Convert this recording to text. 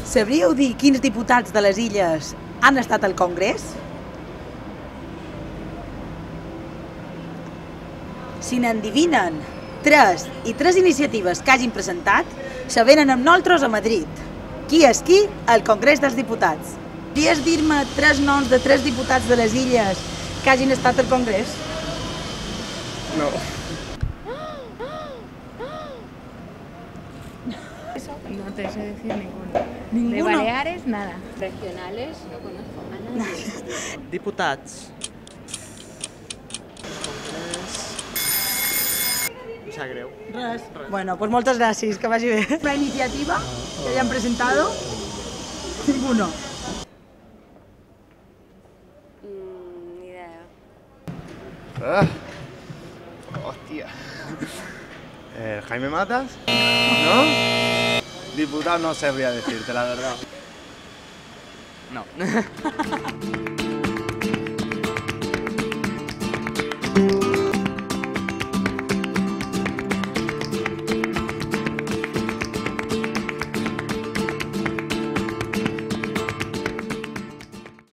Sabríeu dir quins diputats de les Illes han estat al Congrés? Si n'endivinen 3 i 3 iniciatives que hagin presentat, se venen amb nosaltres a Madrid. Qui és qui? Al Congrés dels Diputats. Podries dir-me 3 noms de 3 diputats de les Illes que hagin estat al Congrés? No. No te sé decir ninguno. Ninguno. De Baleares, nada. Regionales, no conozco a nadie. Diputats. Em sap greu. Res. Bueno, pues moltes gràcies, que vagi bé. La iniciativa que hayan presentado, ninguno. Ni idea. Hostia. ¿Jaime Matas? ¿No? Diputado no sabría decirte, la verdad. No.